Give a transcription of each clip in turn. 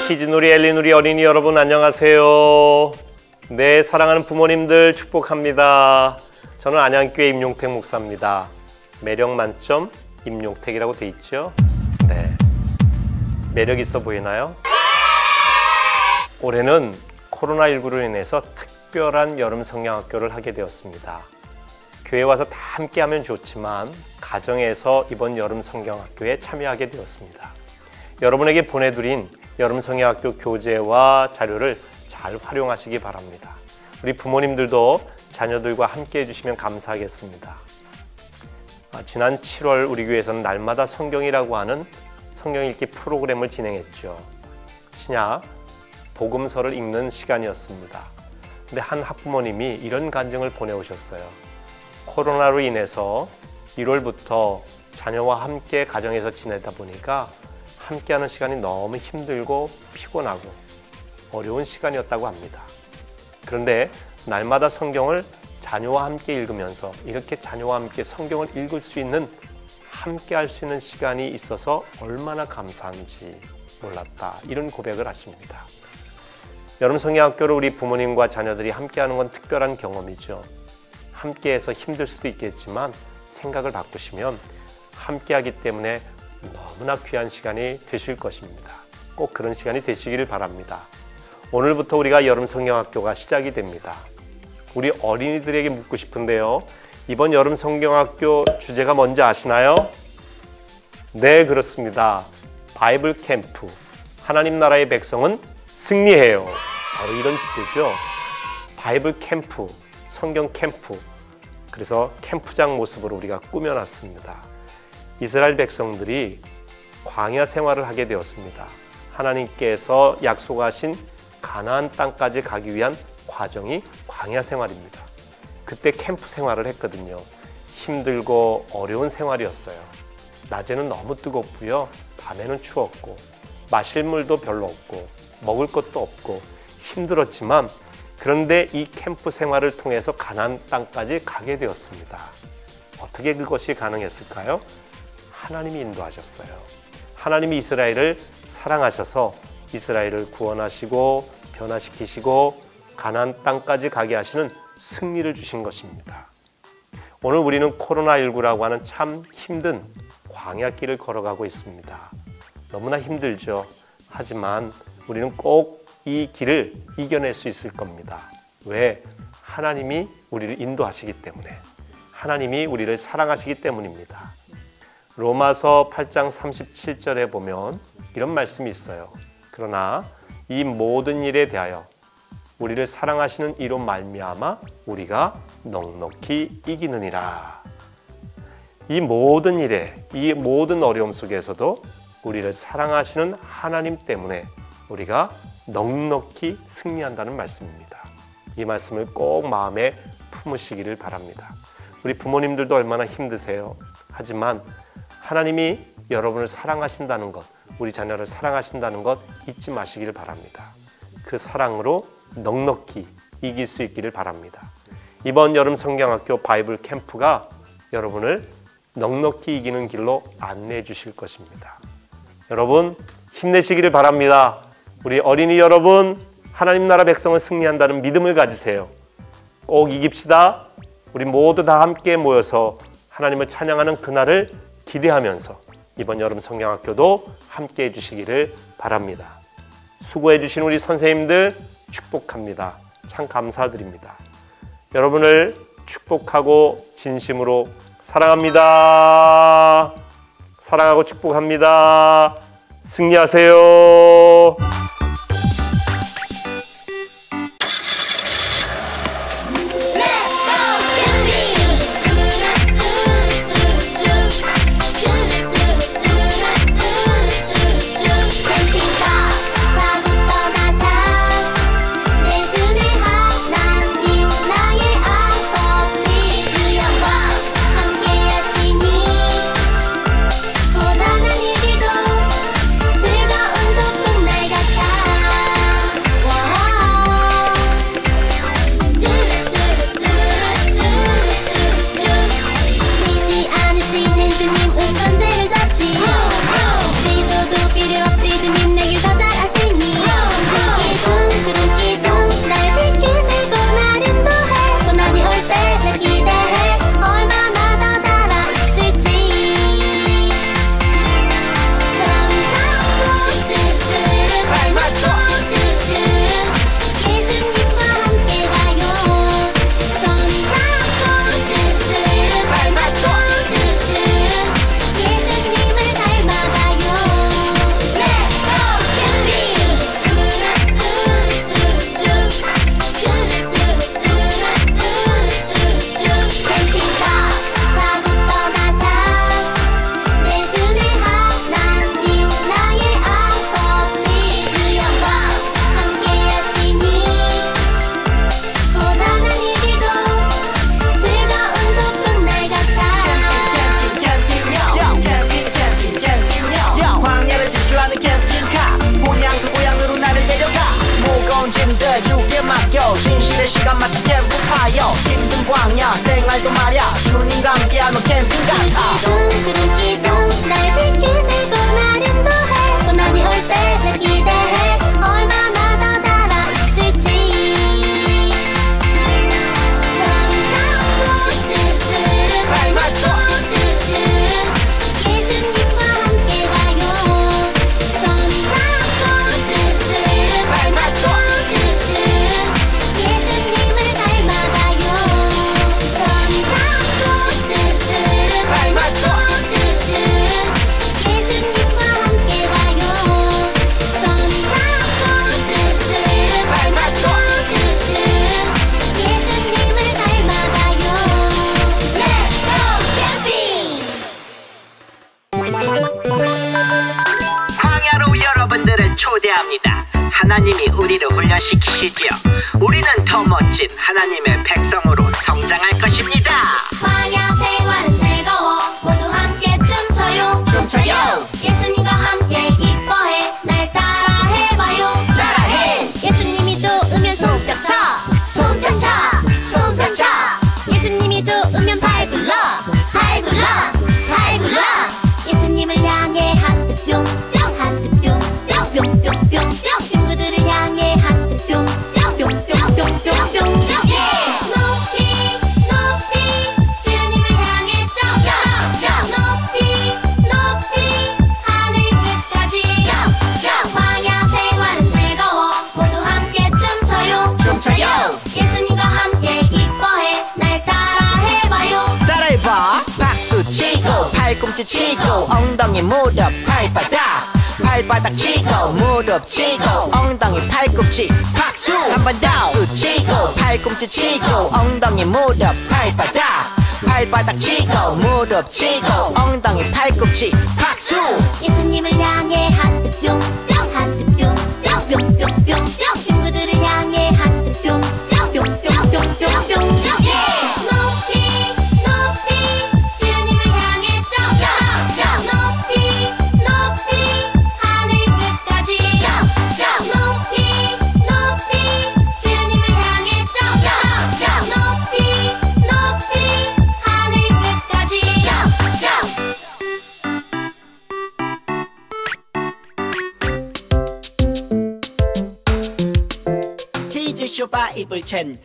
키즈누리 엘리누리 어린이 여러분 안녕하세요. 네, 사랑하는 부모님들 축복합니다. 저는 안양교회 임용택 목사입니다. 매력 만점 임용택이라고 돼 있죠? 네, 매력 있어 보이나요? 올해는 코로나19로 인해서 특별한 여름 성경학교를 하게 되었습니다. 교회 와서 다 함께 하면 좋지만 가정에서 이번 여름 성경학교에 참여하게 되었습니다. 여러분에게 보내드린 여름 성경학교 교재와 자료를 잘 활용하시기 바랍니다. 우리 부모님들도 자녀들과 함께 해주시면 감사하겠습니다. 지난 7월 우리 교회에서는 날마다 성경이라고 하는 성경 읽기 프로그램을 진행했죠. 신약 복음서를 읽는 시간이었습니다. 근데 한 학부모님이 이런 간증을 보내오셨어요. 코로나로 인해서 1월부터 자녀와 함께 가정에서 지내다 보니까 함께하는 시간이 너무 힘들고 피곤하고 어려운 시간이었다고 합니다. 그런데 날마다 성경을 자녀와 함께 읽으면서 이렇게 자녀와 함께 성경을 읽을 수 있는, 함께 할 수 있는 시간이 있어서 얼마나 감사한지 몰랐다, 이런 고백을 하십니다. 여름 성경학교를 우리 부모님과 자녀들이 함께하는 건 특별한 경험이죠. 함께해서 힘들 수도 있겠지만 생각을 바꾸시면 함께하기 때문에 너무나 귀한 시간이 되실 것입니다. 꼭 그런 시간이 되시기를 바랍니다. 오늘부터 우리가 여름 성경학교가 시작이 됩니다. 우리 어린이들에게 묻고 싶은데요, 이번 여름 성경학교 주제가 뭔지 아시나요? 네, 그렇습니다. 바이블 캠프, 하나님 나라의 백성은 승리해요. 바로 이런 주제죠. 바이블 캠프, 성경 캠프. 그래서 캠프장 모습으로 우리가 꾸며놨습니다. 이스라엘 백성들이 광야 생활을 하게 되었습니다. 하나님께서 약속하신 가나안 땅까지 가기 위한 과정이 광야 생활입니다. 그때 캠프 생활을 했거든요. 힘들고 어려운 생활이었어요. 낮에는 너무 뜨겁고요, 밤에는 추웠고, 마실 물도 별로 없고, 먹을 것도 없고 힘들었지만, 그런데 이 캠프 생활을 통해서 가나안 땅까지 가게 되었습니다. 어떻게 그것이 가능했을까요? 하나님이 인도하셨어요. 하나님이 이스라엘을 사랑하셔서 이스라엘을 구원하시고 변화시키시고 가나안 땅까지 가게 하시는 승리를 주신 것입니다. 오늘 우리는 코로나19라고 하는 참 힘든 광야길을 걸어가고 있습니다. 너무나 힘들죠. 하지만 우리는 꼭 이 길을 이겨낼 수 있을 겁니다. 왜? 하나님이 우리를 인도하시기 때문에, 하나님이 우리를 사랑하시기 때문입니다. 로마서 8장 37절에 보면 이런 말씀이 있어요. 그러나 이 모든 일에 대하여 우리를 사랑하시는 이로 말미암아 우리가 넉넉히 이기느니라. 이 모든 일에, 이 모든 어려움 속에서도 우리를 사랑하시는 하나님 때문에 우리가 넉넉히 승리한다는 말씀입니다. 이 말씀을 꼭 마음에 품으시기를 바랍니다. 우리 부모님들도 얼마나 힘드세요. 하지만 하나님이 여러분을 사랑하신다는 것, 우리 자녀를 사랑하신다는 것 잊지 마시기를 바랍니다. 그 사랑으로 넉넉히 이길 수 있기를 바랍니다. 이번 여름 성경학교 바이블 캠프가 여러분을 넉넉히 이기는 길로 안내해 주실 것입니다. 여러분 힘내시기를 바랍니다. 우리 어린이 여러분, 하나님 나라 백성은 승리한다는 믿음을 가지세요. 꼭 이깁시다. 우리 모두 다 함께 모여서 하나님을 찬양하는 그날을 기대하면서 이번 여름 성경학교도 함께 해주시기를 바랍니다. 수고해 주신 우리 선생님들 축복합니다. 참 감사드립니다. 여러분을 축복하고 진심으로 사랑합니다. 사랑하고 축복합니다. 승리하세요. 고단한 일기도 즐거운 소풍 날도 말야 신부님과 함께하면 캠핑 같아. 기둥 기둥 날 지키시고 나름 더해 고난이 올 때 늘 기대해 얼마나 더 자라있을지. 손잡고 뚜뚜루 발 맞춰 뚜뚜루 예수님과 함께 가요. 손잡고 뚜뚜루 발 맞춰 뚜뚜루 예수님을 닮아가요. 손잡고 뚜뚜루 발 맞춰 뚜뚜루 예수님과 함께 가요. 손잡고 뚜뚜루 발 맞춰 뚜뚜루 예수님을 닮아가요. Let's go 캠핑! 광야로 여러분들을 초대합니다. 하나님이 우리를 훈련시키시지요. 우리는 더 멋진 하나님의 백성으로 성장할 것입니다. 광야 생활은 즐거워 모두 함께 춤춰요. 예수님과 함께 기뻐해 날 따라 해봐요. 따라해. 예수님이 좋으면 손뼉쳐 손뼉쳐 손뼉쳐 예수님이 좋으면 팔 굴러 팔 굴러 팔 굴러 예수님을 향해 하트 뿅뿅 하트 뿅뿅뿅뿅뿅 친구들을 향해 하트 뿅뿅뿅뿅뿅뿅뿅 높이 높이 주님을 향해 점점 높이 높이 하늘 끝까지 광야 생활은 즐거워 모두 함께 춤춰요. 예수님과 함께 기뻐해 날 따라 해봐요. 따라해봐. 박수 치고 팔꿈치 치고 엉덩이 무릎 발바닥 발바닥 치고 무릎 치고 엉덩이 팔꿈치 박수. 한 번 더. 박수 치고 팔꿈치 치고 엉덩이 무릎 발바닥 발바닥 치고 무릎 치고 엉덩이 팔꿈치 박수. 예수님을 향해 하트 뿅뿅 하트 뿅뿅뿅뿅뿅 친구들을 향해 하트 뿅뿅뿅뿅뿅뿅 높이 높이 주님을 향해 점점 높이 높이 하늘 끝까지 높이 높이 주님을 향해 점점 높이 높이 하늘 끝까지 퀴즈쇼 바이블 챈트.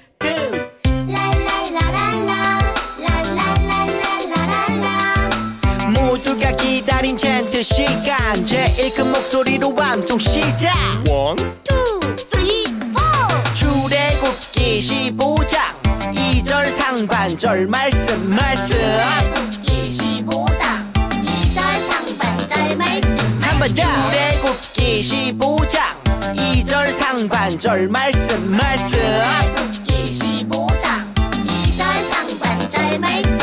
랄랄라랄라 랄랄랄랄랄라 모두가 기다린 챈트 시간. 제일 큰 목소리로 암송 시작. 원 2, 3, 4 출애굽기 15장 2절 상반절 말씀 출애굽기 15장 2절 상반절 말씀 한 번 더. 출애굽기 15장 2절 상반절 말씀 출애굽기 15장 2절 상반절 말씀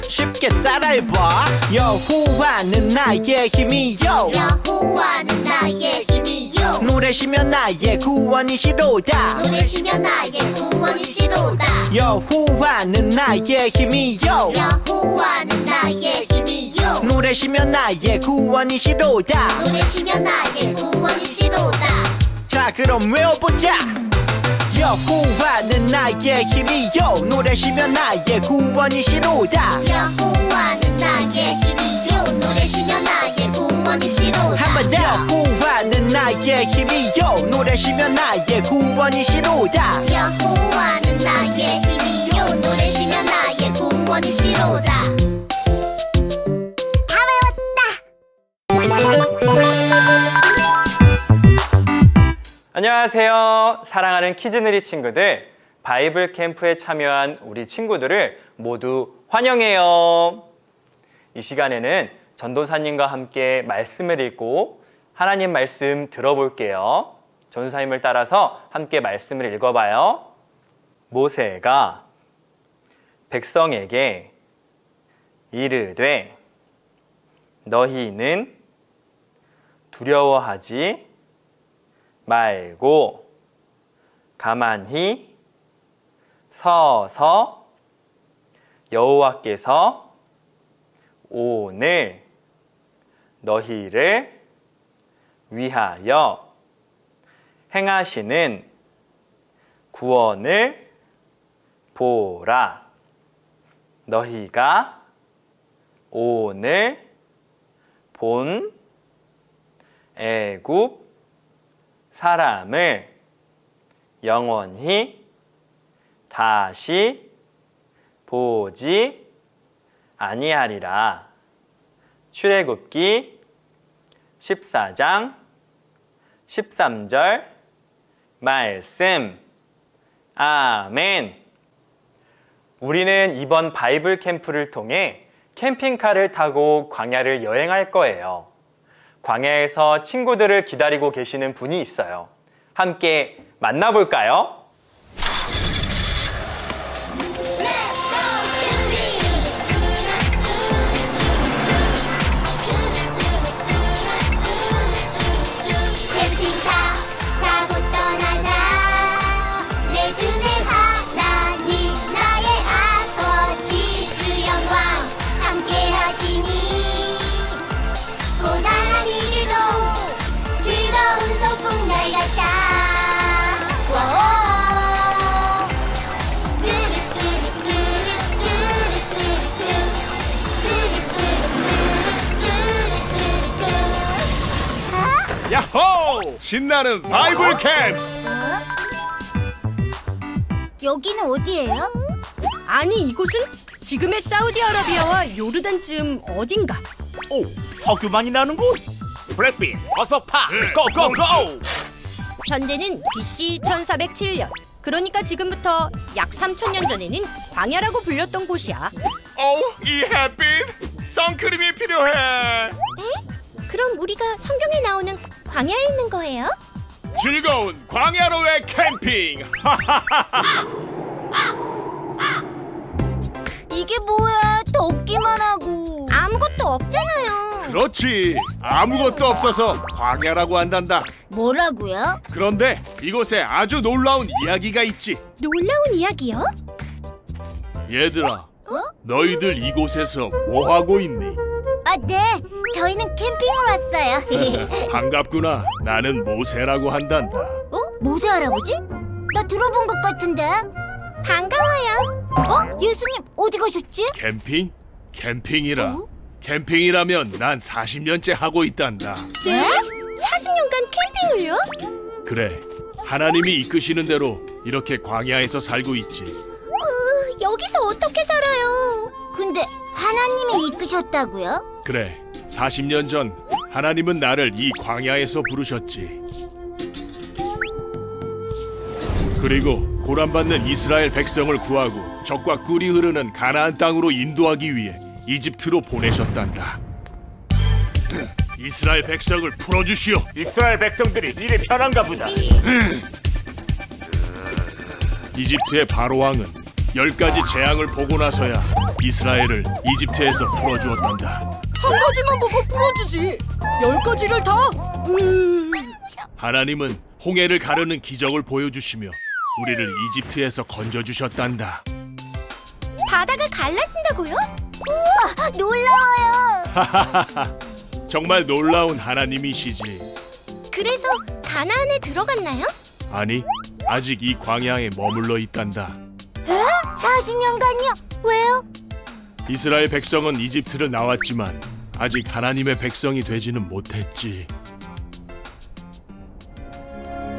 쉽게 따라해봐. 여호와는 나의 힘이요 여호와는 나의 힘이요 노래시며 나의 구원이시로다. 노래시며 나의 구원이시로다 여호와는 나의 힘이요 여호와는 나의 힘이요 노래시며 나의 구원이시로다. 노래시며 나의 구원이시로다 자 그럼 외워보자. 여호와는 나의 힘이요 노래시며 나의 구원이시로다. 여호와는 나의 힘이요 노래시며 나의 구원이시로다 한 번 더. 여호와는 나의 힘이요 노래시며 나의 구원이시로다. 여호와는 나의 힘이요 노래시며 나의 구원이시로다 다 외웠다. 안녕하세요. 사랑하는 키즈누리 친구들, 바이블 캠프에 참여한 우리 친구들을 모두 환영해요. 이 시간에는 전도사님과 함께 말씀을 읽고 하나님 말씀 들어볼게요. 전도사님을 따라서 함께 말씀을 읽어봐요. 모세가 백성에게 이르되 너희는 두려워하지 말고 가만히 서서 여호와께서 오늘 너희를 위하여 행하시는 구원을 보라. 너희가 오늘 본 애굽 사람을 영원히 다시 보지 아니하리라. 출애굽기 14장 13절 말씀. 아멘. 우리는 이번 바이블 캠프를 통해 캠핑카를 타고 광야를 여행할 거예요. 광야에서 친구들을 기다리고 계시는 분이 있어요. 함께 만나볼까요? 캠핑카 타고 떠나자. 내 주내 하나님 나의 아버지 주 영광 함께 하시니 고단한 이 길도 즐거운 소풍날 같다. 와오 야호! 신나는 바이블 캠프! 여기는 어디예요? 아니, 이곳은 지금의 사우디아라비아와 요르단쯤 어딘가. 오, 석유만이 나는 곳! 블랙빈, 어서 파! 고고고! 현재는 BC 1407년. 그러니까 지금부터 약 3000년 전에는 광야라고 불렸던 곳이야. 이 햇빛! 선크림이 필요해! 그럼 우리가 성경에 나오는 광야에 있는 거예요? 즐거운 광야로의 캠핑! 이게 뭐야? 덥기만 하고 아무것도 없잖아요. 그렇지! 아무것도 없어서 광야라고 한단다. 뭐라고요? 그런데 이곳에 아주 놀라운 이야기가 있지. 놀라운 이야기요? 얘들아, 너희들 이곳에서 뭐 하고 있니? 아, 네. 저희는 캠핑을 왔어요. 반갑구나. 나는 모세라고 한단다. 모세 할아버지? 나 들어본 것 같은데. 반가워요. 예수님 어디 가셨지? 캠핑? 캠핑이라. 캠핑이라면 난 40년째 하고 있단다. 네? 40년간 캠핑을요? 그래, 하나님이 이끄시는 대로 이렇게 광야에서 살고 있지. 여기서 어떻게 살아요? 근데 하나님이 이끄셨다고요? 그래, 40년 전 하나님은 나를 이 광야에서 부르셨지. 그리고 고난받는 이스라엘 백성을 구하고 적과 꿀이 흐르는 가나안 땅으로 인도하기 위해 이집트로 보내셨단다. 이스라엘 백성을 풀어주시오. 이스라엘 백성들이 일이 편한가 보다. 이집트의 바로 왕은 10가지 재앙을 보고 나서야 이스라엘을 이집트에서 풀어주었단다. 한 가지만 보고 풀어주지. 10가지를 다? 하나님은 홍해를 가르는 기적을 보여주시며 우리를 이집트에서 건져주셨단다. 바다가 갈라진다고요? 우와, 놀라워요. 정말 놀라운 하나님이시지. 그래서 가나안에 들어갔나요? 아니, 아직 이 광야에 머물러 있단다. 40년간요? 왜요? 이스라엘 백성은 이집트를 나왔지만 아직 하나님의 백성이 되지는 못했지.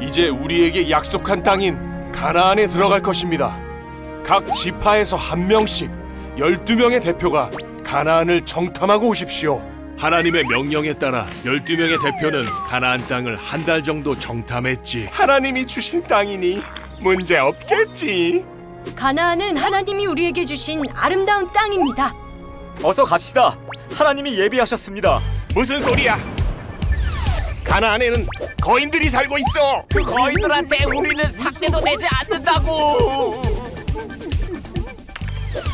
이제 우리에게 약속한 땅인 가나안에 들어갈 것입니다. 각 지파에서 한 명씩 12명의 대표가 가나안을 정탐하고 오십시오. 하나님의 명령에 따라 12명의 대표는 가나안 땅을 한 달 정도 정탐했지. 하나님이 주신 땅이니 문제 없겠지. 가나안은 하나님이 우리에게 주신 아름다운 땅입니다. 어서 갑시다. 하나님이 예비하셨습니다. 무슨 소리야? 가나안에는 거인들이 살고 있어. 그 거인들한테 우리는 삭대도 내지 않는다고.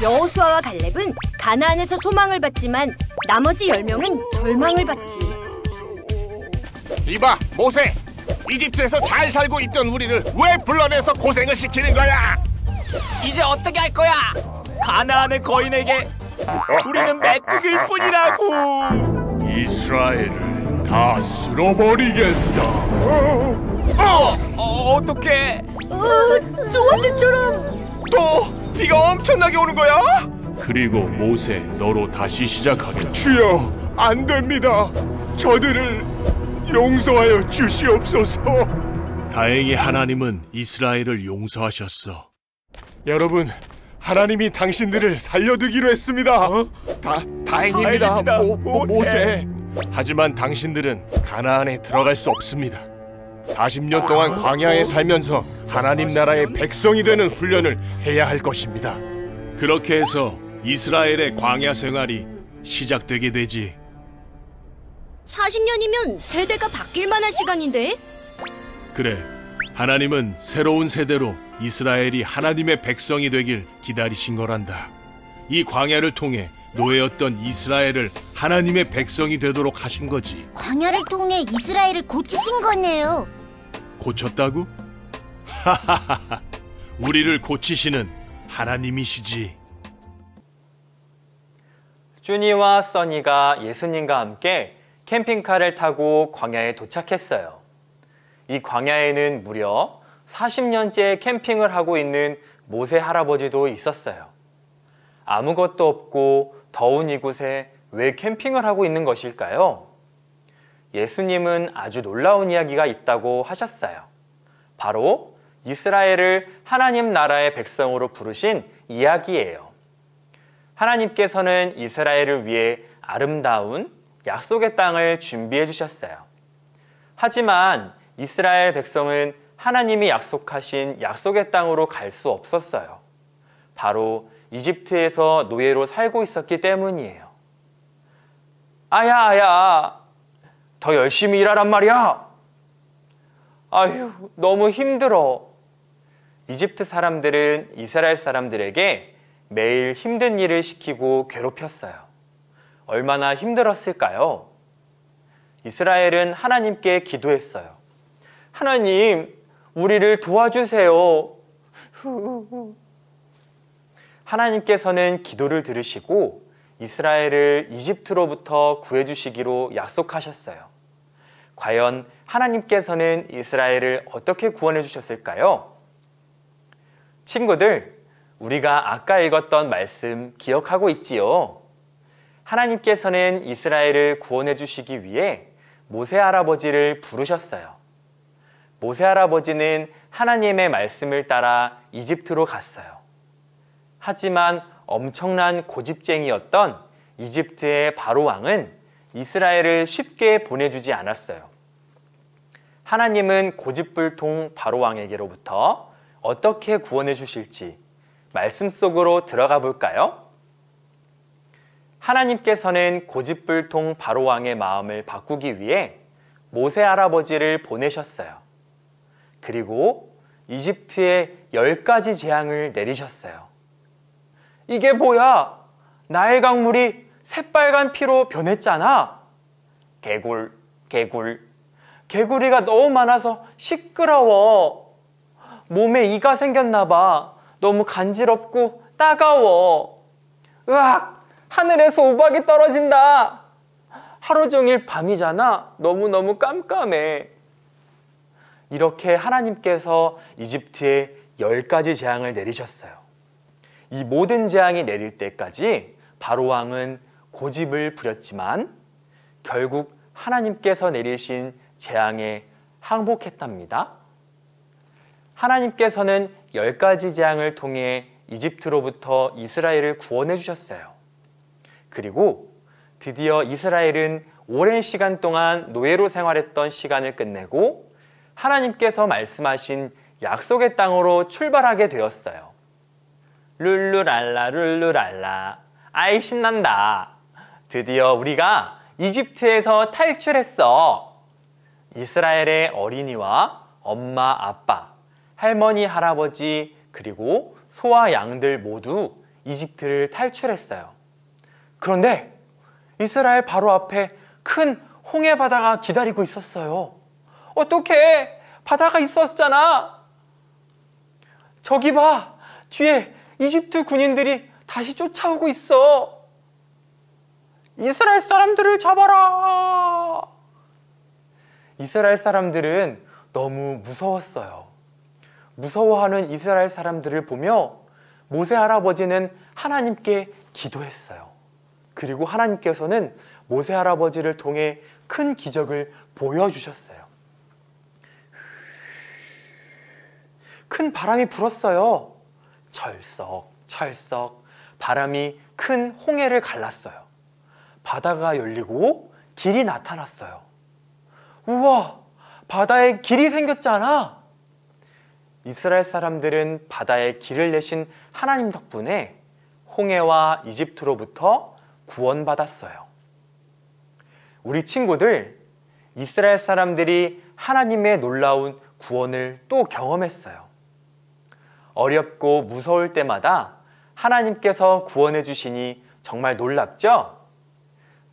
여호수아와 갈렙은 가나안에서 소망을 받지만 나머지 10명은 절망을 받지. 이봐, 모세! 이집트에서 잘 살고 있던 우리를 왜 불러내서 고생을 시키는 거야? 이제 어떻게 할 거야? 가나안의 거인에게 우리는 메뚜기일 뿐이라고. 이스라엘을 다 쓸어버리겠다. 어떡해? 노아때처럼. 또 비가 엄청나게 오는 거야? 그리고 모세 너로 다시 시작하겠다. 주여, 안 됩니다. 저들을 용서하여 주시옵소서. 다행히 하나님은 이스라엘을 용서하셨어. 여러분, 하나님이 당신들을 살려두기로 했습니다. 다행입니다, 모세. 하지만 당신들은 가나안에 들어갈 수 없습니다. 40년 동안 광야에 살면서 하나님 나라의 백성이 되는 훈련을 해야 할 것입니다. 그렇게 해서 이스라엘의 광야 생활이 시작되게 되지. 40년이면 세대가 바뀔 만한 시간인데? 그래, 하나님은 새로운 세대로 이스라엘이 하나님의 백성이 되길 기다리신 거란다. 이 광야를 통해 노예였던 이스라엘을 하나님의 백성이 되도록 하신 거지. 광야를 통해 이스라엘을 고치신 거네요. 고쳤다고? 하하하하, 우리를 고치시는 하나님이시지. 쭈니와 써니가 예수님과 함께 캠핑카를 타고 광야에 도착했어요. 이 광야에는 무려 40년째 캠핑을 하고 있는 모세 할아버지도 있었어요. 아무것도 없고 더운 이곳에 왜 캠핑을 하고 있는 것일까요? 예수님은 아주 놀라운 이야기가 있다고 하셨어요. 바로 이스라엘을 하나님 나라의 백성으로 부르신 이야기예요. 하나님께서는 이스라엘을 위해 아름다운 약속의 땅을 준비해 주셨어요. 하지만 이스라엘 백성은 하나님이 약속하신 약속의 땅으로 갈 수 없었어요. 바로 이집트에서 노예로 살고 있었기 때문이에요. 아야, 더 열심히 일하란 말이야. 아휴, 너무 힘들어. 이집트 사람들은 이스라엘 사람들에게 매일 힘든 일을 시키고 괴롭혔어요. 얼마나 힘들었을까요? 이스라엘은 하나님께 기도했어요. 하나님, 우리를 도와주세요. 하나님께서는 기도를 들으시고 이스라엘을 이집트로부터 구해주시기로 약속하셨어요. 과연 하나님께서는 이스라엘을 어떻게 구원해 주셨을까요? 친구들, 우리가 아까 읽었던 말씀 기억하고 있지요? 하나님께서는 이스라엘을 구원해 주시기 위해 모세 할아버지를 부르셨어요. 모세 할아버지는 하나님의 말씀을 따라 이집트로 갔어요. 하지만 엄청난 고집쟁이였던 이집트의 바로 왕은 이스라엘을 쉽게 보내주지 않았어요. 하나님은 고집불통 바로 왕에게로부터 어떻게 구원해 주실지 말씀 속으로 들어가 볼까요? 하나님께서는 고집불통 바로 왕의 마음을 바꾸기 위해 모세 할아버지를 보내셨어요. 그리고 이집트에 10가지 재앙을 내리셨어요. 이게 뭐야? 나일 강물이 새빨간 피로 변했잖아. 개구리가 너무 많아서 시끄러워. 몸에 이가 생겼나 봐. 너무 간지럽고 따가워. 으악! 하늘에서 우박이 떨어진다. 하루 종일 밤이잖아. 너무너무 깜깜해. 이렇게 하나님께서 이집트에 10가지 재앙을 내리셨어요. 이 모든 재앙이 내릴 때까지 바로 왕은 고집을 부렸지만 결국 하나님께서 내리신 재앙에 항복했답니다. 하나님께서는 10가지 재앙을 통해 이집트로부터 이스라엘을 구원해 주셨어요. 그리고 드디어 이스라엘은 오랜 시간 동안 노예로 생활했던 시간을 끝내고 하나님께서 말씀하신 약속의 땅으로 출발하게 되었어요. 룰루랄라 룰루랄라, 아이 신난다. 드디어 우리가 이집트에서 탈출했어. 이스라엘의 어린이와 엄마, 아빠, 할머니, 할아버지, 그리고 소와 양들 모두 이집트를 탈출했어요. 그런데 이스라엘 바로 앞에 큰 홍해 바다가 기다리고 있었어요. 어떡해? 바다가 있었잖아. 저기 봐. 뒤에 이집트 군인들이 다시 쫓아오고 있어. 이스라엘 사람들을 잡아라. 이스라엘 사람들은 너무 무서웠어요. 무서워하는 이스라엘 사람들을 보며 모세 할아버지는 하나님께 기도했어요. 그리고 하나님께서는 모세 할아버지를 통해 큰 기적을 보여주셨어요. 큰 바람이 불었어요. 철썩철썩 바람이 큰 홍해를 갈랐어요. 바다가 열리고 길이 나타났어요. 우와, 바다에 길이 생겼잖아. 이스라엘 사람들은 바다에 길을 내신 하나님 덕분에 홍해와 이집트로부터 구원받았어요. 우리 친구들, 이스라엘 사람들이 하나님의 놀라운 구원을 또 경험했어요. 어렵고 무서울 때마다 하나님께서 구원해 주시니 정말 놀랍죠?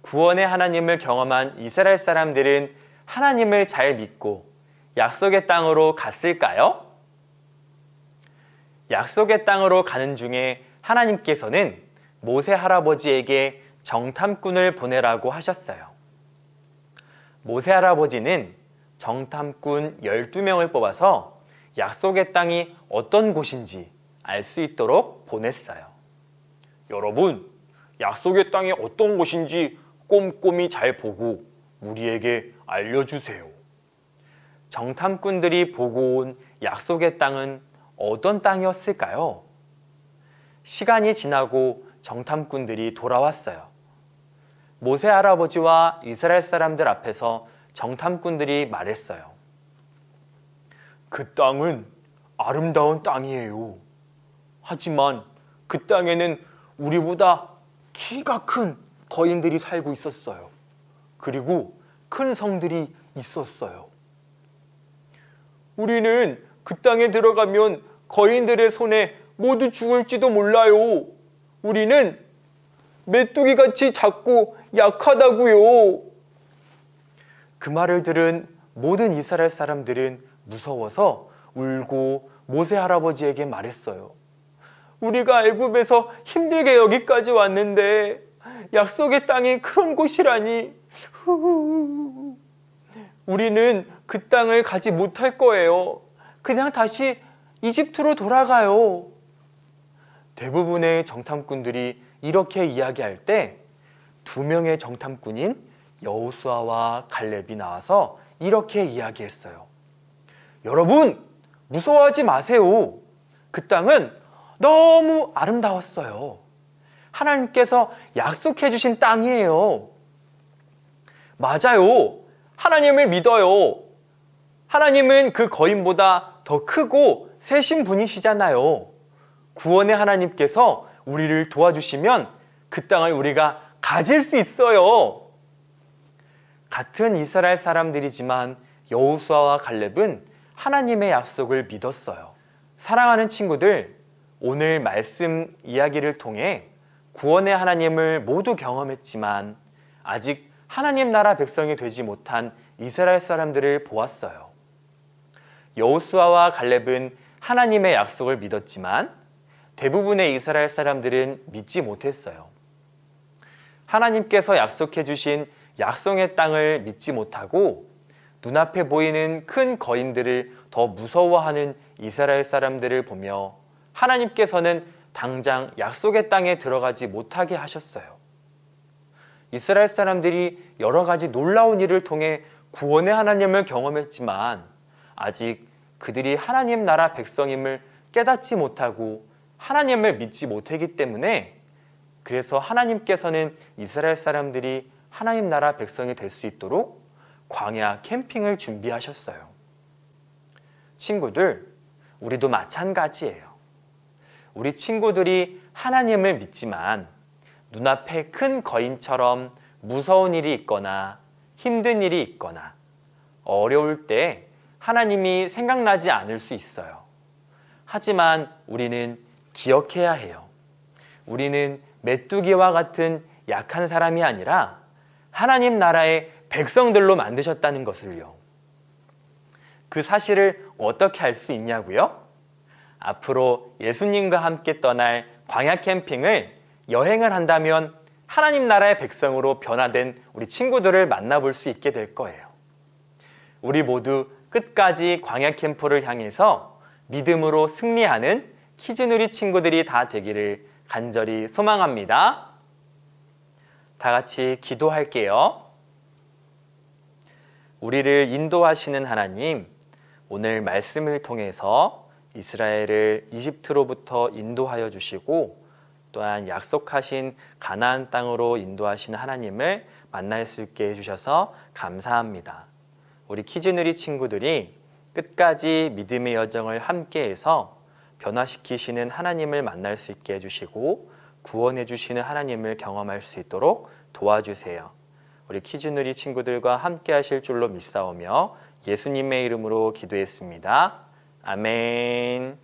구원의 하나님을 경험한 이스라엘 사람들은 하나님을 잘 믿고 약속의 땅으로 갔을까요? 약속의 땅으로 가는 중에 하나님께서는 모세 할아버지에게 정탐꾼을 보내라고 하셨어요. 모세 할아버지는 정탐꾼 12명을 뽑아서 약속의 땅이 어떤 곳인지 알 수 있도록 보냈어요. 여러분, 약속의 땅이 어떤 곳인지 꼼꼼히 잘 보고 우리에게 알려주세요. 정탐꾼들이 보고 온 약속의 땅은 어떤 땅이었을까요? 시간이 지나고 정탐꾼들이 돌아왔어요. 모세 할아버지와 이스라엘 사람들 앞에서 정탐꾼들이 말했어요. 그 땅은 아름다운 땅이에요. 하지만 그 땅에는 우리보다 키가 큰 거인들이 살고 있었어요. 그리고 큰 성들이 있었어요. 우리는 그 땅에 들어가면 거인들의 손에 모두 죽을지도 몰라요. 우리는 메뚜기같이 작고 약하다고요. 그 말을 들은 모든 이스라엘 사람들은 무서워서 울고 모세 할아버지에게 말했어요. 우리가 애굽에서 힘들게 여기까지 왔는데 약속의 땅이 그런 곳이라니. 우리는 그 땅을 가지 못할 거예요. 그냥 다시 이집트로 돌아가요. 대부분의 정탐꾼들이 이렇게 이야기할 때 2명의 정탐꾼인 여호수아와 갈렙이 나와서 이렇게 이야기했어요. 여러분, 무서워하지 마세요. 그 땅은 너무 아름다웠어요. 하나님께서 약속해 주신 땅이에요. 맞아요. 하나님을 믿어요. 하나님은 그 거인보다 더 크고 세신 분이시잖아요. 구원의 하나님께서 우리를 도와주시면 그 땅을 우리가 가질 수 있어요. 같은 이스라엘 사람들이지만 여호수아와 갈렙은 하나님의 약속을 믿었어요. 사랑하는 친구들, 오늘 말씀 이야기를 통해 구원의 하나님을 모두 경험했지만 아직 하나님 나라 백성이 되지 못한 이스라엘 사람들을 보았어요. 여호수아와 갈렙은 하나님의 약속을 믿었지만 대부분의 이스라엘 사람들은 믿지 못했어요. 하나님께서 약속해 주신 약속의 땅을 믿지 못하고 눈앞에 보이는 큰 거인들을 더 무서워하는 이스라엘 사람들을 보며 하나님께서는 당장 약속의 땅에 들어가지 못하게 하셨어요. 이스라엘 사람들이 여러 가지 놀라운 일을 통해 구원의 하나님을 경험했지만 아직 그들이 하나님 나라 백성임을 깨닫지 못하고 하나님을 믿지 못했기 때문에 그래서 하나님께서는 이스라엘 사람들이 하나님 나라 백성이 될 수 있도록 광야 캠핑을 준비하셨어요. 친구들, 우리도 마찬가지예요. 우리 친구들이 하나님을 믿지만 눈앞에 큰 거인처럼 무서운 일이 있거나 힘든 일이 있거나 어려울 때 하나님이 생각나지 않을 수 있어요. 하지만 우리는 기억해야 해요. 우리는 메뚜기와 같은 약한 사람이 아니라 하나님 나라의 백성들로 만드셨다는 것을요. 그 사실을 어떻게 알 수 있냐고요? 앞으로 예수님과 함께 떠날 광야 캠핑을 여행을 한다면 하나님 나라의 백성으로 변화된 우리 친구들을 만나볼 수 있게 될 거예요. 우리 모두 끝까지 광야 캠프를 향해서 믿음으로 승리하는 키즈누리 친구들이 다 되기를 간절히 소망합니다. 다 같이 기도할게요. 우리를 인도하시는 하나님, 오늘 말씀을 통해서 이스라엘을 이집트로부터 인도하여 주시고 또한 약속하신 가나안 땅으로 인도하시는 하나님을 만날 수 있게 해주셔서 감사합니다. 우리 키즈누리 친구들이 끝까지 믿음의 여정을 함께해서 변화시키시는 하나님을 만날 수 있게 해주시고 구원해 주시는 하나님을 경험할 수 있도록 도와주세요. 우리 키즈누리 친구들과 함께 하실 줄로 믿사오며 예수님의 이름으로 기도했습니다. 아멘.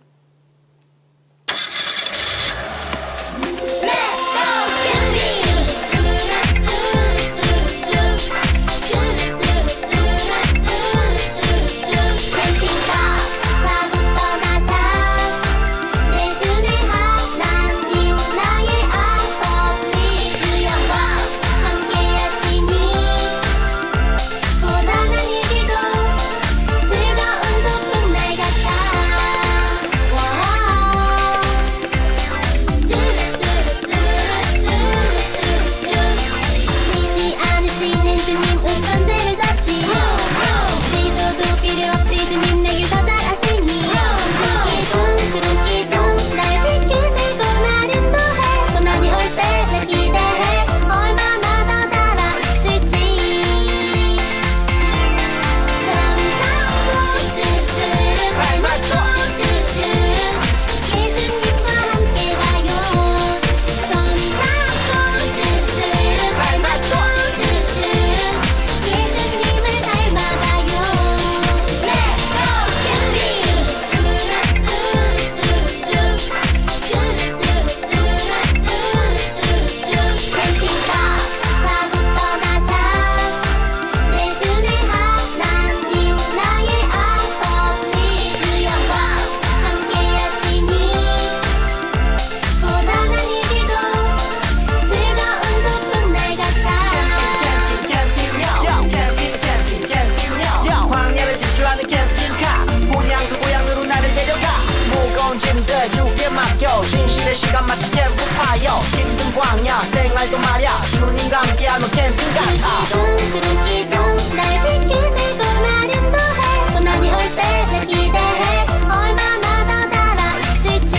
신실의 시간 마치 캠프파이어 힘든 광야 생활도 말야 주님과 함께하는 캠핑 같아 기둥 기둥 날 지키시고 날 인도해 고난이 올 때 날 기대해 얼마나 더 자라 있을지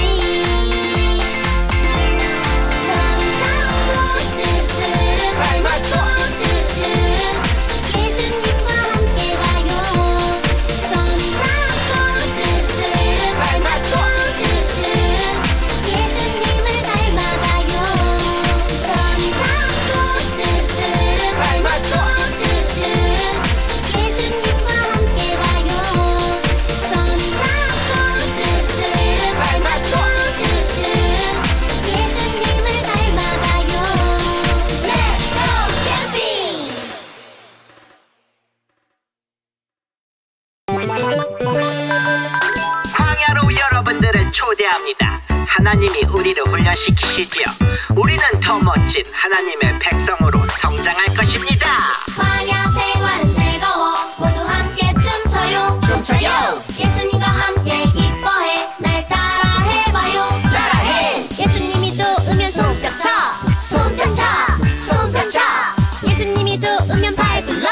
성장로 뚜뚜르 발맞춰 뚜뚜르 예수님과 함께 가요 성장로 뚜뚜르 발맞춰 예수님을 닮아가요 성장로 뚜뚜르 발맞춰 예수님과 함께 가요 성장로 뚜뚜르 발맞춰 예수님을 닮아가요 Let's go 캠핑 광야로 여러분들을 초대합니다. 하나님이 우리를 훈련시키시지요. 우리는 더 멋진 하나님의 백성으로 성장할 것입니다. 광야 생활은 즐거워 모두 함께 춤춰요 예수님과 함께 기뻐해 날 따라해봐요 예수님이 좋으면 손뼉쳐 예수님이 좋으면 팔 굴러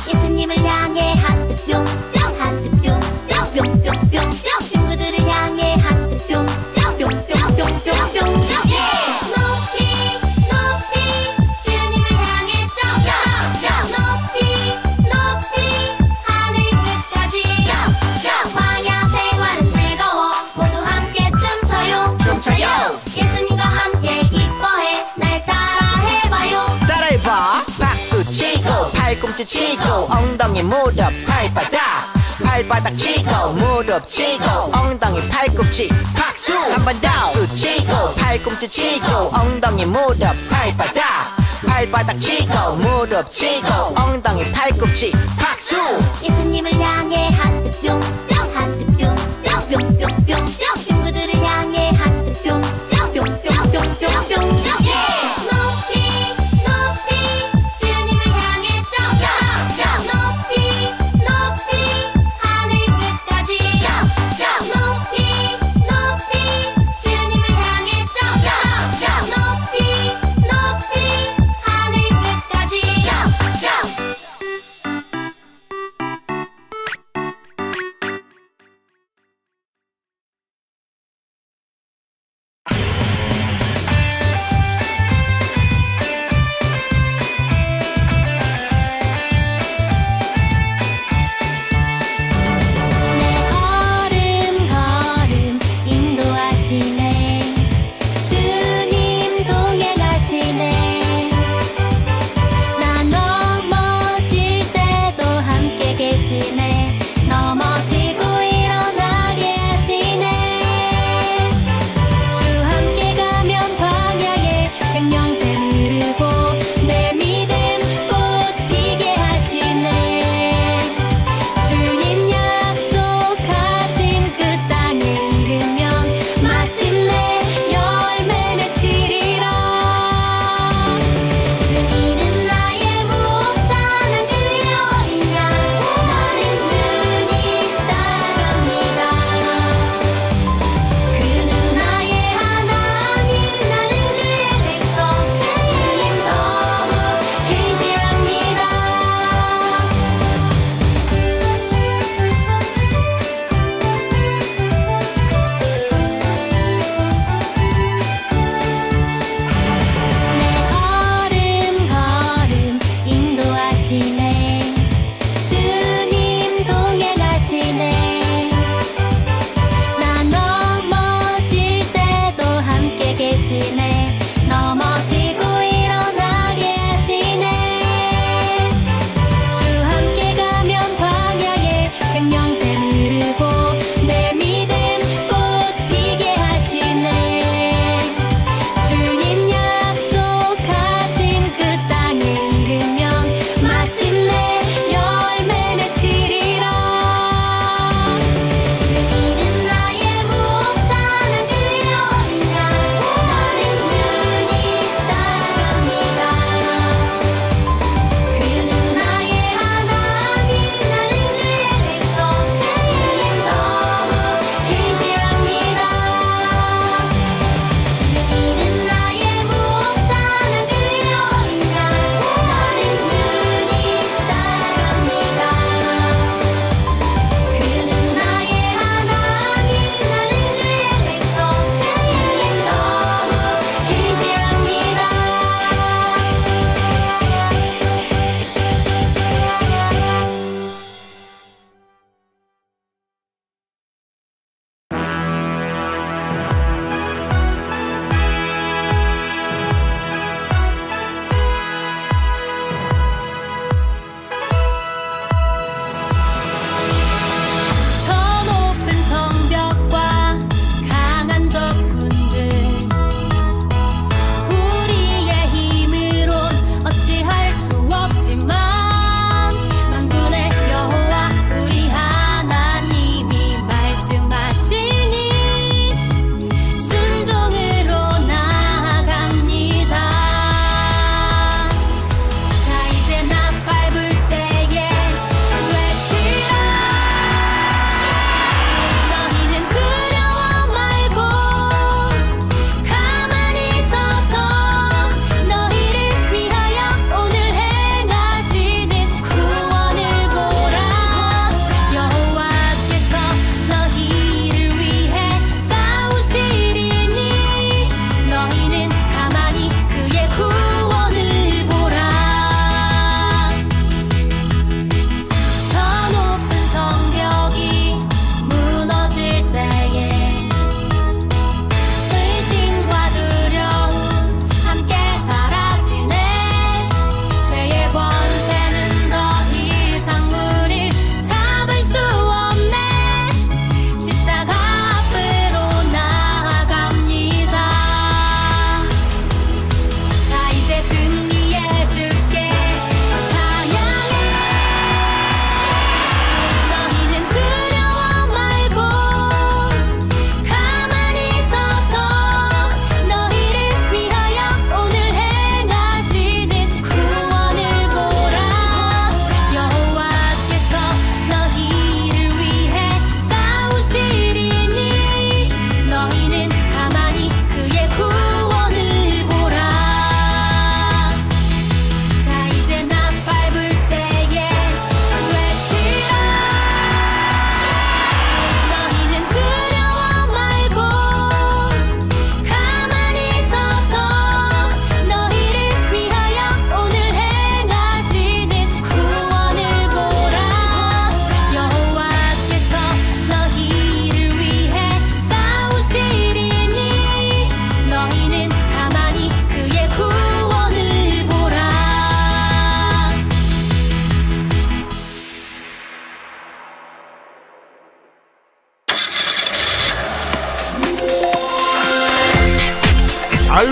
예수님을 향해 하트 뿅뿅 친구들을 향해 하트 뿅뿅 높이 주님을 향해 점점 높이 하늘 끝까지 광야 생활은 즐거워 모두 함께 춤춰요 예수님과 함께 기뻐해 날 따라해봐요 따라해봐 박수 치고 팔꿈치 치고 엉덩이 무릎 발바닥 치고 무릎 치고 엉덩이 팔꿈치 박수 한 번 더 박수 치고 팔꿈치 치고 엉덩이 무릎 발바닥 치고 무릎 치고 엉덩이 팔꿈치 박수 예수님을 향해 하트 뿅뿅 친구들을 향해 하트 뿅뿅 높이 주님을 향해 점점 높이 하늘 끝까지 높이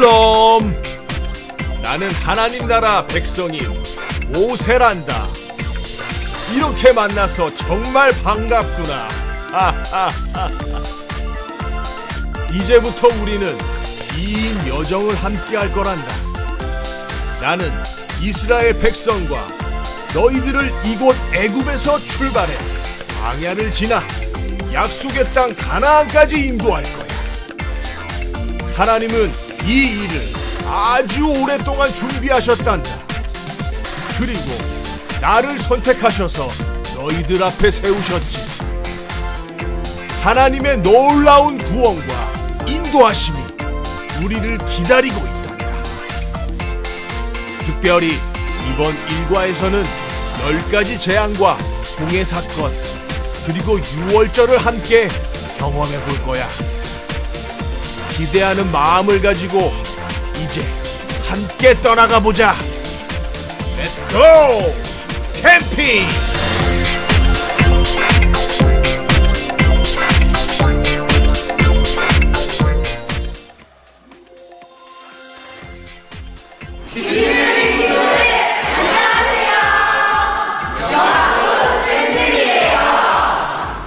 샬롬. 나는 하나님 나라 백성인 모세란다. 이렇게 만나서 정말 반갑구나. 이제부터 우리는 긴 여정을 함께 할 거란다. 나는 이스라엘 백성과 너희들을 이곳 애굽에서 출발해 광야를 지나 약속의 땅 가나안까지 인도할 거야. 하나님은 이 일을 아주 오랫동안 준비하셨단다. 그리고 나를 선택하셔서 너희들 앞에 세우셨지. 하나님의 놀라운 구원과 인도하심이 우리를 기다리고 있단다. 특별히 이번 일과에서는 10가지 재앙과 홍해 사건, 그리고 유월절을 함께 경험해 볼 거야. 기대하는 마음을 가지고 이제 함께 떠나가 보자. Let's go! 캠핑!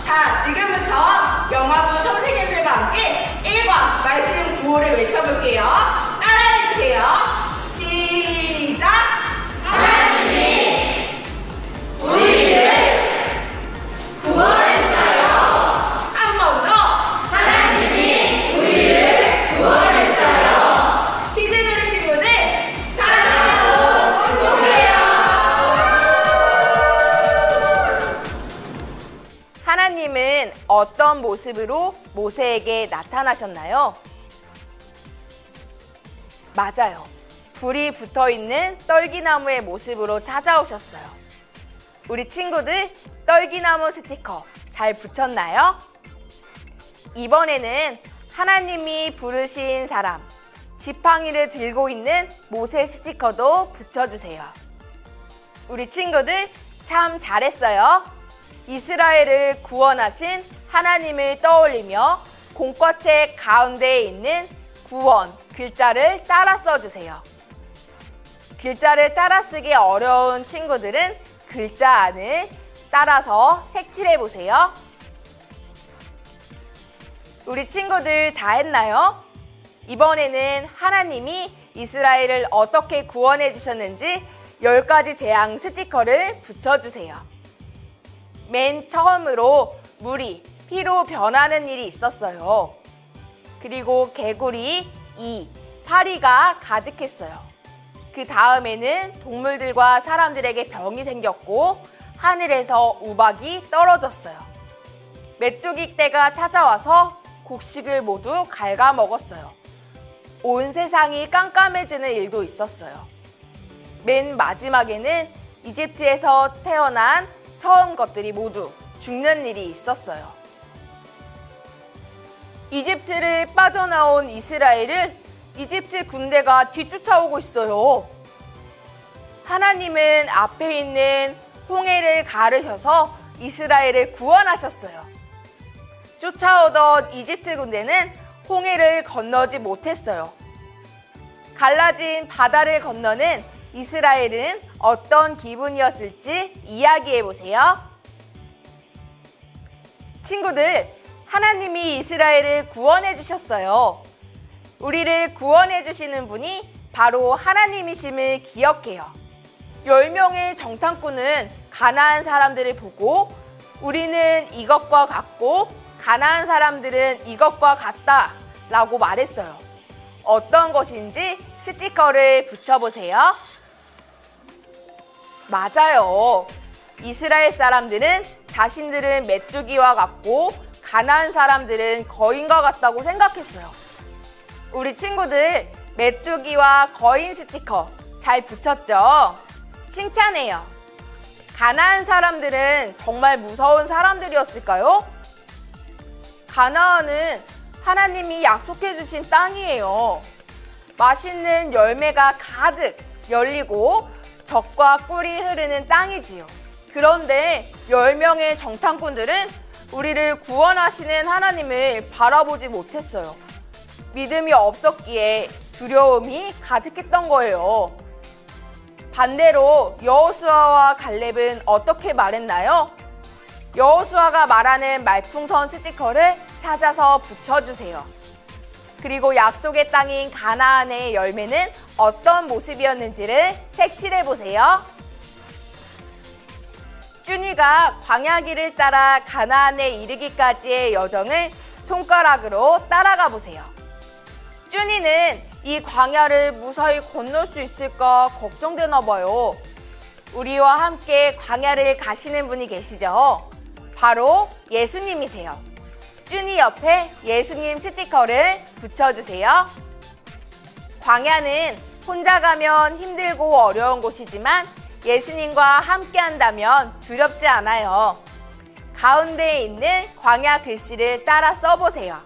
자, 지금부터 영화부 선생님들과 함께 1과 말씀 구호를 외쳐볼게요. 따라해주세요. 시작! 하나님이 우리를 구원했어요. 한 번 더. 하나님이 우리를 구원했어요. 키즈노래 친구들, 사랑하고 축복해요. 하나님은 어떤 모습으로 모세에게 나타나셨나요? 맞아요. 불이 붙어있는 떨기나무의 모습으로 찾아오셨어요. 우리 친구들, 떨기나무 스티커 잘 붙였나요? 이번에는 하나님이 부르신 사람, 지팡이를 들고 있는 모세 스티커도 붙여주세요. 우리 친구들 참 잘했어요. 이스라엘을 구원하신 하나님을 떠올리며 공과책 가운데에 있는 구원 글자를 따라 써주세요. 글자를 따라 쓰기 어려운 친구들은 글자 안을 따라서 색칠해 보세요. 우리 친구들 다 했나요? 이번에는 하나님이 이스라엘을 어떻게 구원해 주셨는지 10가지 재앙 스티커를 붙여주세요. 맨 처음으로 물이 피로 변하는 일이 있었어요. 그리고 개구리, 파리가 가득했어요. 그 다음에는 동물들과 사람들에게 병이 생겼고 하늘에서 우박이 떨어졌어요. 메뚜기 떼가 찾아와서 곡식을 모두 갉아먹었어요. 온 세상이 깜깜해지는 일도 있었어요. 맨 마지막에는 이집트에서 태어난 처음 것들이 모두 죽는 일이 있었어요. 이집트를 빠져나온 이스라엘을 이집트 군대가 뒤쫓아오고 있어요. 하나님은 앞에 있는 홍해를 가르셔서 이스라엘을 구원하셨어요. 쫓아오던 이집트 군대는 홍해를 건너지 못했어요. 갈라진 바다를 건너는 이스라엘은 어떤 기분이었을지 이야기해 보세요. 친구들, 하나님이 이스라엘을 구원해 주셨어요. 우리를 구원해 주시는 분이 바로 하나님이심을 기억해요. 10명의 정탐꾼은 가나안 사람들을 보고 우리는 이것과 같고 가나안 사람들은 이것과 같다 라고 말했어요. 어떤 것인지 스티커를 붙여보세요. 맞아요. 이스라엘 사람들은 자신들은 메뚜기와 같고 가나안 사람들은 거인과 같다고 생각했어요. 우리 친구들 메뚜기와 거인 스티커 잘 붙였죠? 칭찬해요. 가나안 사람들은 정말 무서운 사람들이었을까요? 가나안은 하나님이 약속해 주신 땅이에요. 맛있는 열매가 가득 열리고 젖과 꿀이 흐르는 땅이지요. 그런데 10명의 정탐꾼들은 우리를 구원하시는 하나님을 바라보지 못했어요. 믿음이 없었기에 두려움이 가득했던 거예요. 반대로 여호수아와 갈렙은 어떻게 말했나요? 여호수아가 말하는 말풍선 스티커를 찾아서 붙여주세요. 그리고 약속의 땅인 가나안의 열매는 어떤 모습이었는지를 색칠해보세요. 쭈니가 광야길을 따라 가나안에 이르기까지의 여정을 손가락으로 따라가 보세요. 쭈니는 이 광야를 무사히 건널 수 있을까 걱정되나 봐요. 우리와 함께 광야를 가시는 분이 계시죠? 바로 예수님이세요. 쭈니 옆에 예수님 스티커를 붙여주세요. 광야는 혼자 가면 힘들고 어려운 곳이지만 예수님과 함께 한다면 두렵지 않아요. 가운데에 있는 광야 글씨를 따라 써보세요.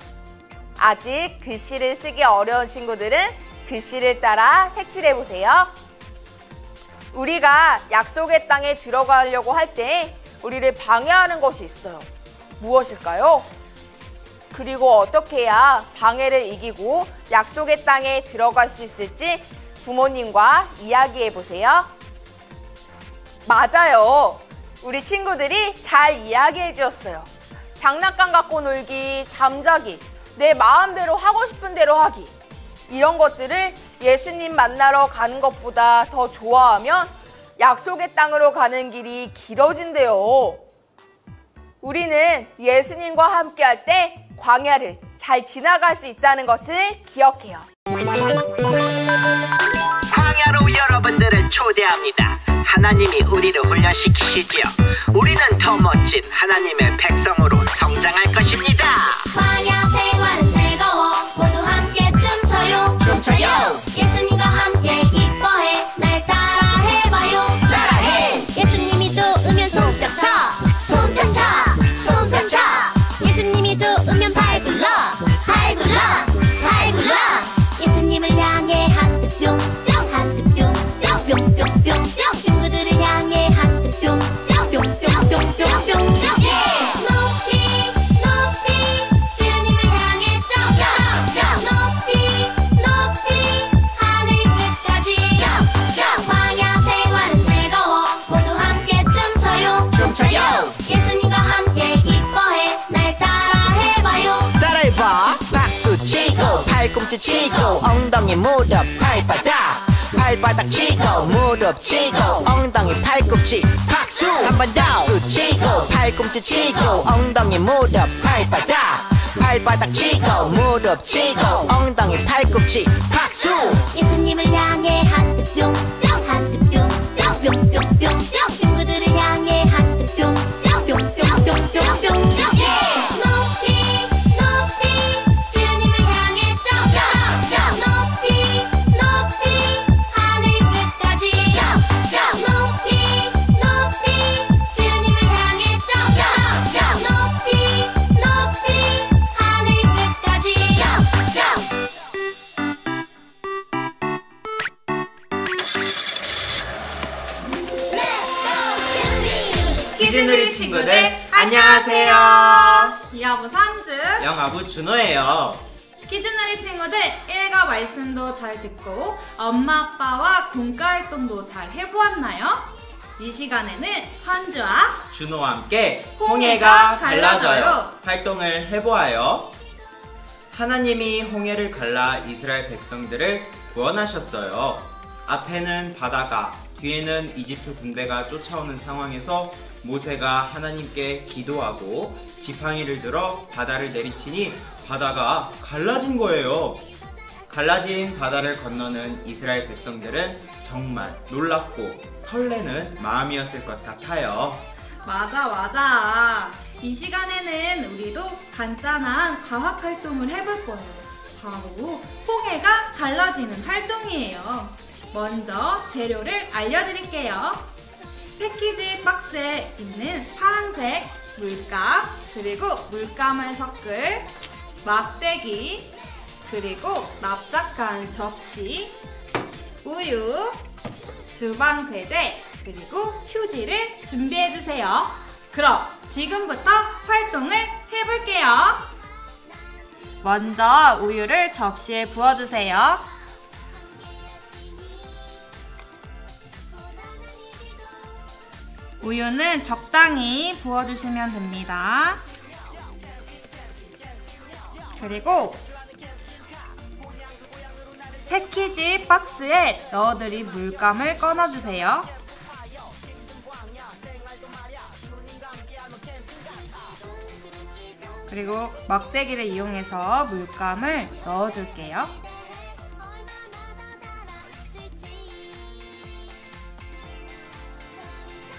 아직 글씨를 쓰기 어려운 친구들은 글씨를 따라 색칠해보세요. 우리가 약속의 땅에 들어가려고 할 때 우리를 방해하는 것이 있어요. 무엇일까요? 그리고 어떻게 해야 방해를 이기고 약속의 땅에 들어갈 수 있을지 부모님과 이야기해보세요. 맞아요. 우리 친구들이 잘 이야기해 주었어요. 장난감 갖고 놀기, 잠자기, 내 마음대로 하고 싶은 대로 하기. 이런 것들을 예수님 만나러 가는 것보다 더 좋아하면 약속의 땅으로 가는 길이 길어진대요. 우리는 예수님과 함께 할 때 광야를 잘 지나갈 수 있다는 것을 기억해요. 광야로 여러분들을 초대합니다. 하나님이 우리를 훈련시키시지요. 우리는 더 멋진 하나님의 백성으로 성장할 것입니다. 광야 생활은 즐거워 모두 함께 춤춰요 춤춰요. 예수님과 함께 기뻐해 날 따라 해봐요 따라해. 예수님이 좋으면 손뼉쳐 손뼉쳐 손뼉쳐 예수님이 좋으면 팔 굴러 팔 굴러 팔 굴러 예수님을 향해 하트 뿅뿅 하트 뿅뿅뿅뿅뿅 친구들을 향해 하트 뿅뿅뿅뿅뿅뿅 높이 높이 주님을 향해 점점 높이 높이 하늘 끝까지 광야 생활은 즐거워 모두 함께 춤춰요 춤춰요. 예수님과 함께 기뻐해 날 따라 해봐요 따라해봐. 박수 치고 팔꿈치 치고 엉덩이 무릎 발바닥 발바닥 치고 무릎 치고 엉덩이 팔꿈치 박수. 한 번 더. 박수 치고 팔꿈치 치고 엉덩이 무릎 발바닥 발바닥 치고 무릎 치고 엉덩이 팔꿈치 박수. 예수님을 향해 하트 뿅뿅 하트 뿅뿅뿅뿅뿅 친구들을 향해 하트 뿅뿅뿅뿅뿅뿅 높이 높이 주님을 향해 점점 높이 높이 하늘 끝까지 높이 높이 주님을 향해 점점 높이 높이 하늘 끝까지 키즈누리 친구들 안녕하세요. 이하부 산주 영아부 준호예요. 키즈누리 친구들 일과 말씀도 잘 듣고 엄마 아빠와 공과활동도 잘 해보았나요? 이 시간에는 산주와 준호와 함께 홍해가 홍해가 갈라져요. 갈라져요 활동을 해보아요. 하나님이 홍해를 갈라 이스라엘 백성들을 구원하셨어요. 앞에는 바다가 뒤에는 이집트 군대가 쫓아오는 상황에서 모세가 하나님께 기도하고 지팡이를 들어 바다를 내리치니 바다가 갈라진 거예요. 갈라진 바다를 건너는 이스라엘 백성들은 정말 놀랍고 설레는 마음이었을 것 같아요. 맞아. 이 시간에는 우리도 간단한 과학 활동을 해볼 거예요. 바로 홍해가 갈라지는 활동이에요. 먼저 재료를 알려드릴게요. 패키지 박스에 있는 파란색 물감, 그리고 물감을 섞을 막대기, 그리고 납작한 접시, 우유, 주방세제, 그리고 휴지를 준비해주세요. 그럼 지금부터 활동을 해볼게요. 먼저 우유를 접시에 부어주세요. 우유는 적당히 부어주시면 됩니다. 그리고 패키지 박스에 넣어드린 물감을 꺼내주세요. 그리고 막대기를 이용해서 물감을 넣어줄게요.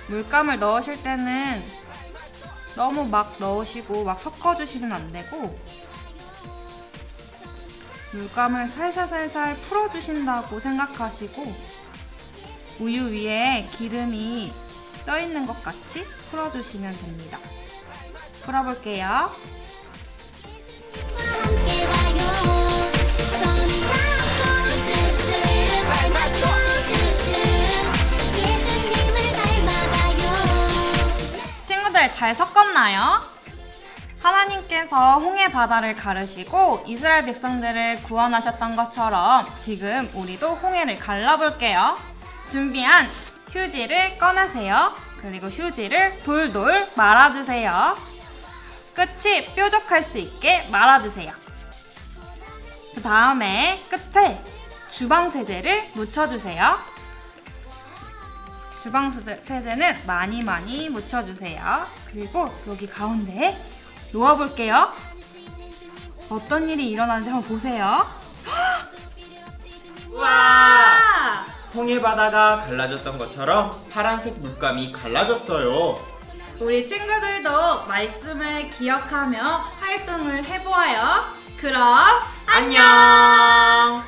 물감을 넣으실 때는 너무 막 넣으시고 막 섞어주시면 안 되고, 물감을 살살살살 풀어주신다고 생각하시고 우유 위에 기름이 떠있는 것 같이 풀어주시면 됩니다. 풀어볼게요. 친구들 잘 섞었나요? 하나님께서 홍해 바다를 가르시고 이스라엘 백성들을 구원하셨던 것처럼 지금 우리도 홍해를 갈라볼게요. 준비한 휴지를 꺼내세요. 그리고 휴지를 돌돌 말아주세요. 끝이 뾰족할 수 있게 말아주세요. 그 다음에 끝에 주방세제를 묻혀주세요. 주방세제는 많이 묻혀주세요. 그리고 여기 가운데에 놓아볼게요. 어떤 일이 일어나는지 한번 보세요. 우와! 홍해 바다가 갈라졌던 것처럼 파란색 물감이 갈라졌어요. 우리 친구들도 말씀을 기억하며 활동을 해보아요. 그럼 안녕!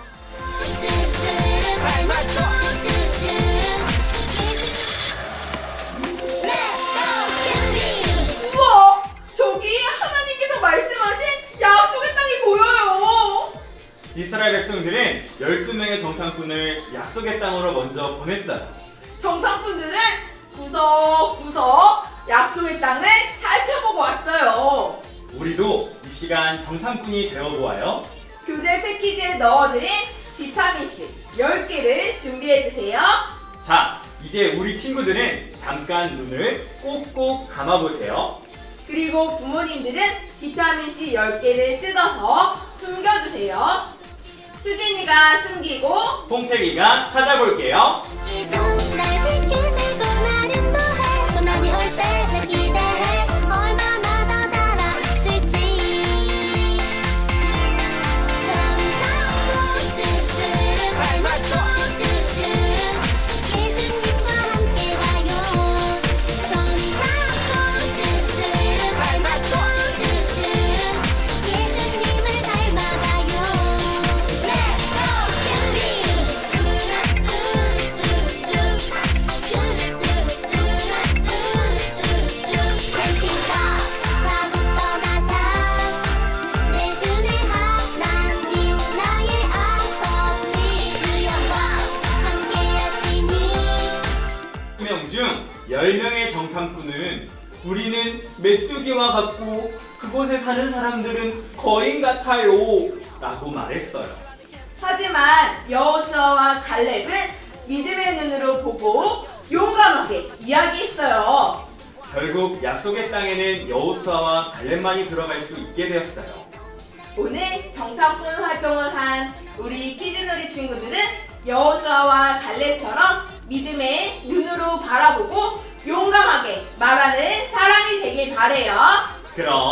우와! 저기 하나님께서 말씀하신 약속의 땅이 보여요. 이스라엘 백성들은 12명의 정탐꾼을 약속의 땅으로 먼저 보냈어요. 정탐꾼들은 구석구석 약속의 땅을 살펴보고 왔어요. 우리도 이 시간 정탐꾼이 되어보아요. 교재 패키지에 넣어드린 비타민C 10개를 준비해주세요. 자, 이제 우리 친구들은 잠깐 눈을 꼭꼭 감아보세요. 그리고 부모님들은 비타민C 10개를 뜯어서 숨겨주세요. 수진이가 숨기고 홍태기가 찾아볼게요. 날 지키시고 나는 더해 고난이 올 때 날 기대해 얼마나 더 자라있을지 예수님과 함께 가요. 예수님을 닮아가요. 중 10명의 정탐꾼은 우리는 메뚜기와 같고 그곳에 사는 사람들은 거인 같아요 라고 말했어요. 하지만 여호수아와 갈렙은 믿음의 눈으로 보고 용감하게 이야기했어요. 결국 약속의 땅에는 여호수아와 갈렙만이 들어갈 수 있게 되었어요. 오늘 정탐꾼 활동을 한 우리 키즈놀이 친구들은 여호수아와 갈렙처럼 믿음의 눈으로 바라보고 용감하게 말하는 사람이 되길 바래요. 그럼